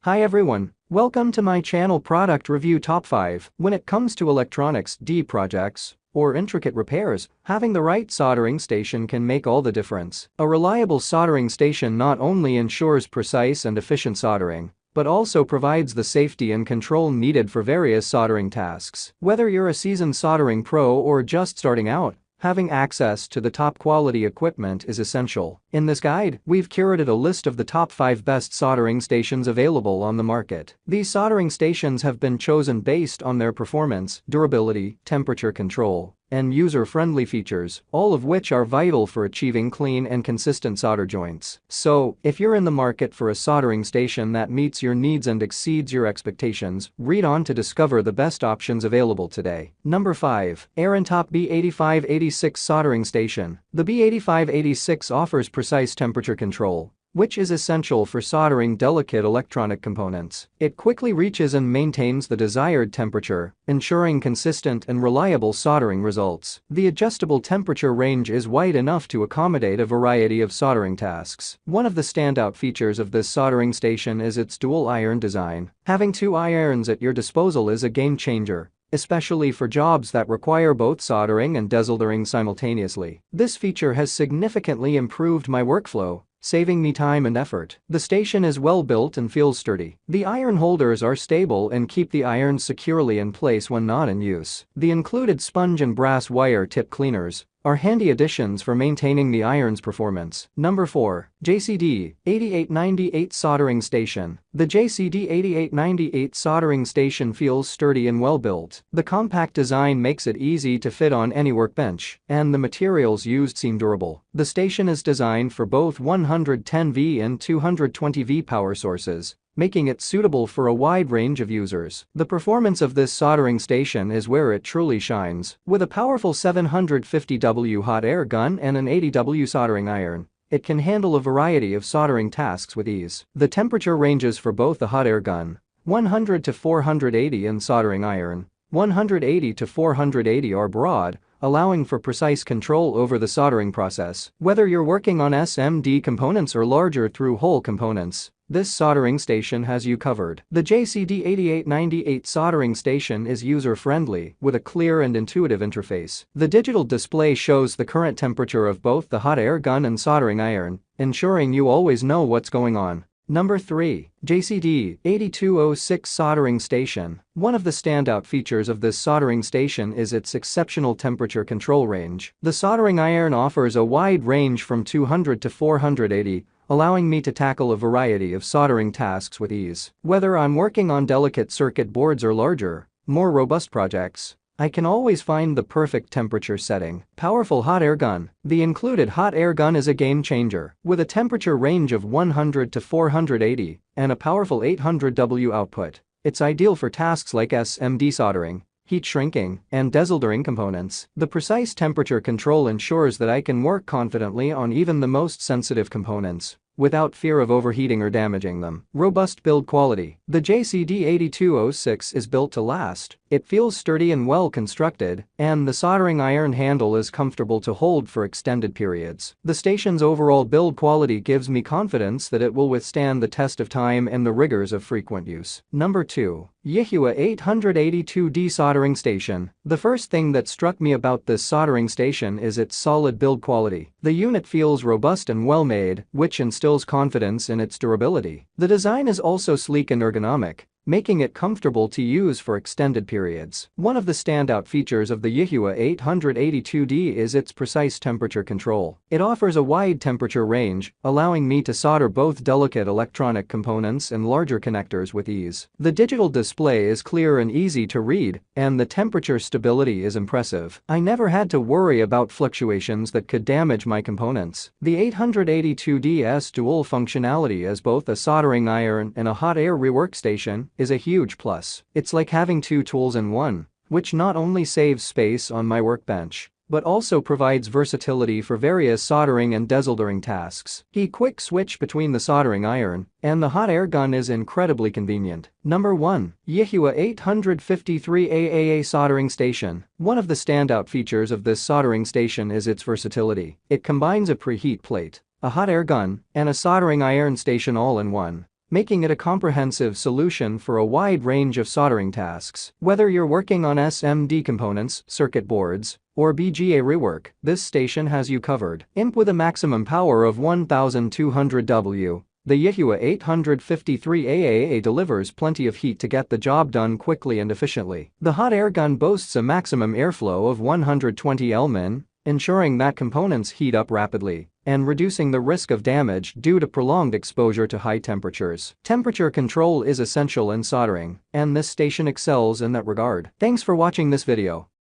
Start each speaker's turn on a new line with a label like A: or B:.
A: Hi everyone, welcome to my channel Product Review Top 5. When it comes to electronics projects or intricate repairs, having the right soldering station can make all the difference. A reliable soldering station not only ensures precise and efficient soldering, but also provides the safety and control needed for various soldering tasks. Whether you're a seasoned soldering pro or just starting out, having access to the top quality equipment is essential. In this guide, we've curated a list of the top 5 best soldering stations available on the market. These soldering stations have been chosen based on their performance, durability, temperature control, and user-friendly features, all of which are vital for achieving clean and consistent solder joints. So, if you're in the market for a soldering station that meets your needs and exceeds your expectations, read on to discover the best options available today. Number 5. Top B8586 Soldering Station. The B8586 offers precise temperature control, which is essential for soldering delicate electronic components. It quickly reaches and maintains the desired temperature, ensuring consistent and reliable soldering results. The adjustable temperature range is wide enough to accommodate a variety of soldering tasks. One of the standout features of this soldering station is its dual iron design. Having 2 irons at your disposal is a game changer, especially for jobs that require both soldering and desoldering simultaneously. This feature has significantly improved my workflow, saving me time and effort. The station is well built and feels sturdy. The iron holders are stable and keep the irons securely in place when not in use. The included sponge and brass wire tip cleaners are handy additions for maintaining the iron's performance. Number 4. JCD 8898 Soldering Station. The JCD 8898 soldering station feels sturdy and well built. The compact design makes it easy to fit on any workbench, and the materials used seem durable. The station is designed for both 110V and 220V power sources, making it suitable for a wide range of users. The performance of this soldering station is where it truly shines. With a powerful 750W hot air gun and an 80W soldering iron, it can handle a variety of soldering tasks with ease. The temperature ranges for both the hot air gun, 100 to 480, and soldering iron, 180 to 480, are broad, allowing for precise control over the soldering process. Whether you're working on SMD components or larger through-hole components, this soldering station has you covered. The JCD 8898 soldering station is user-friendly, with a clear and intuitive interface. The digital display shows the current temperature of both the hot air gun and soldering iron, ensuring you always know what's going on. Number 3. JCD 8206 Soldering Station. One of the standout features of this soldering station is its exceptional temperature control range. The soldering iron offers a wide range from 200 to 480, allowing me to tackle a variety of soldering tasks with ease. Whether I'm working on delicate circuit boards or larger, more robust projects, I can always find the perfect temperature setting. Powerful hot air gun. The included hot air gun is a game changer. With a temperature range of 100 to 480 and a powerful 800W output, it's ideal for tasks like SMD soldering, heat shrinking, and desoldering components. The precise temperature control ensures that I can work confidently on even the most sensitive components, without fear of overheating or damaging them. Robust build quality. The JCD 8206 is built to last. It feels sturdy and well constructed, and the soldering iron handle is comfortable to hold for extended periods. The station's overall build quality gives me confidence that it will withstand the test of time and the rigors of frequent use. Number 2. Yihua 882D Soldering Station. The first thing that struck me about this soldering station is its solid build quality. The unit feels robust and well made, which instills confidence in its durability. The design is also sleek and ergonomic, making it comfortable to use for extended periods. One of the standout features of the Yihua 882D is its precise temperature control. It offers a wide temperature range, allowing me to solder both delicate electronic components and larger connectors with ease. The digital display is clear and easy to read, and the temperature stability is impressive. I never had to worry about fluctuations that could damage my components. The 882D's dual functionality as both a soldering iron and a hot air rework station is a huge plus. It's like having 2 tools in one, which not only saves space on my workbench, but also provides versatility for various soldering and desoldering tasks. The quick switch between the soldering iron and the hot air gun is incredibly convenient. Number 1. Yihua 853 AAA Soldering Station. One of the standout features of this soldering station is its versatility. It combines a preheat plate, a hot air gun, and a soldering iron station all in one, making it a comprehensive solution for a wide range of soldering tasks. Whether you're working on SMD components, circuit boards, or BGA rework, this station has you covered. Imp with a maximum power of 1200 W. The Yihua 853 AAA delivers plenty of heat to get the job done quickly and efficiently. The hot air gun boasts a maximum airflow of 120 Lmin, ensuring that components heat up rapidly and reducing the risk of damage due to prolonged exposure to high temperatures. Temperature control is essential in soldering, and this station excels in that regard. Thanks for watching this video.